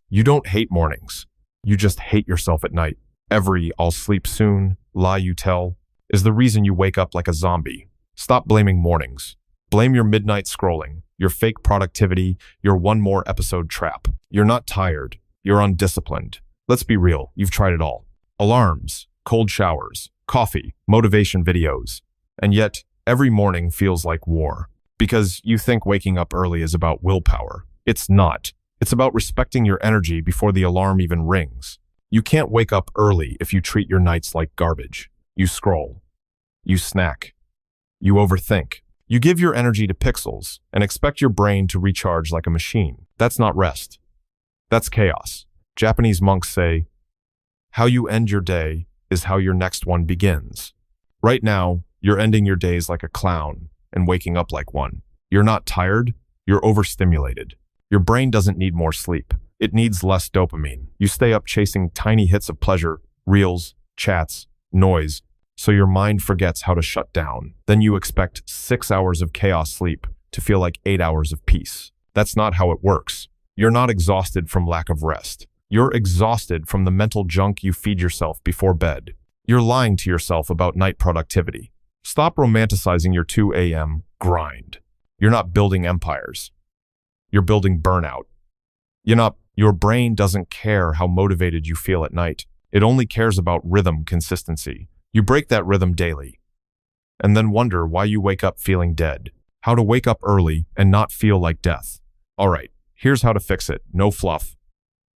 You don't hate mornings. You just hate yourself at night. Every "I'll sleep soon" lie you tell is the reason you wake up like a zombie. Stop blaming mornings. Blame your midnight scrolling, your fake productivity, your one more episode trap. You're not tired. You're undisciplined. Let's be real. You've tried it all. Alarms, cold showers, coffee, motivation videos. And yet, every morning feels like war. Because you think waking up early is about willpower. It's not. It's about respecting your energy before the alarm even rings. You can't wake up early if you treat your nights like garbage. You scroll. You snack. You overthink. You give your energy to pixels and expect your brain to recharge like a machine. That's not rest. That's chaos. Japanese monks say, "How you end your day is how your next one begins." Right now, you're ending your days like a clown and waking up like one. You're not tired. You're overstimulated. Your brain doesn't need more sleep. It needs less dopamine. You stay up chasing tiny hits of pleasure, reels, chats, noise, so your mind forgets how to shut down. Then you expect 6 hours of chaos sleep to feel like 8 hours of peace. That's not how it works. You're not exhausted from lack of rest. You're exhausted from the mental junk you feed yourself before bed. You're lying to yourself about night productivity. Stop romanticizing your 2 a.m. grind. You're not building empires. You're building burnout. Your brain doesn't care how motivated you feel at night. It only cares about rhythm consistency. You break that rhythm daily, and then wonder why you wake up feeling dead. How to wake up early and not feel like death. All right, here's how to fix it. No fluff,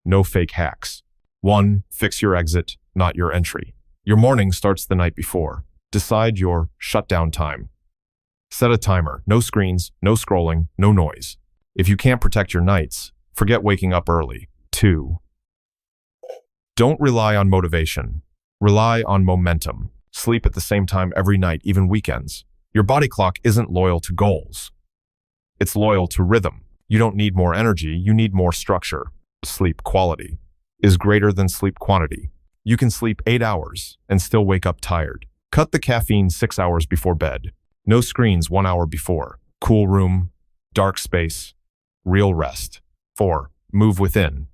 no fake hacks. 1. Fix your exit, not your entry. Your morning starts the night before. Decide your shutdown time. Set a timer. No screens, no scrolling, no noise. If you can't protect your nights, forget waking up early. 2. Don't rely on motivation. Rely on momentum. Sleep at the same time every night, even weekends. Your body clock isn't loyal to goals. It's loyal to rhythm. You don't need more energy, you need more structure. Sleep quality is greater than sleep quantity. You can sleep 8 hours and still wake up tired. Cut the caffeine 6 hours before bed. No screens 1 hour before. Cool room, dark space, real rest. 4. Move within.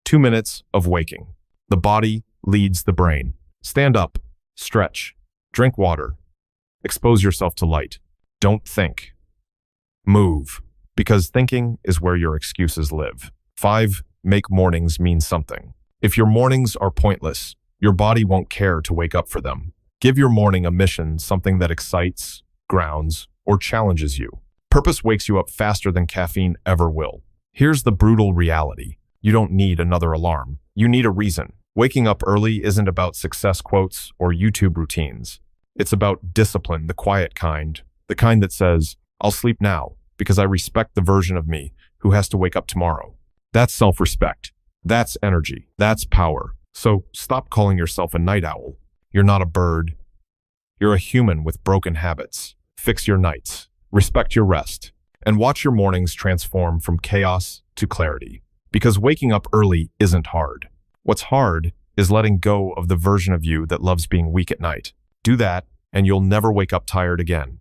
2 minutes of waking. The body leads the brain. Stand up, stretch, drink water, expose yourself to light. Don't think. Move, because thinking is where your excuses live. 5. Make mornings mean something. If your mornings are pointless, your body won't care to wake up for them. Give your morning a mission, something that excites, grounds, or challenges you. Purpose wakes you up faster than caffeine ever will. Here's the brutal reality. You don't need another alarm. You need a reason. Waking up early isn't about success quotes or YouTube routines. It's about discipline, the quiet kind, the kind that says, "I'll sleep now because I respect the version of me who has to wake up tomorrow." That's self-respect. That's energy. That's power. So stop calling yourself a night owl. You're not a bird. You're a human with broken habits. Fix your nights, respect your rest, and watch your mornings transform from chaos to clarity. Because waking up early isn't hard. What's hard is letting go of the version of you that loves being weak at night. Do that, and you'll never wake up tired again.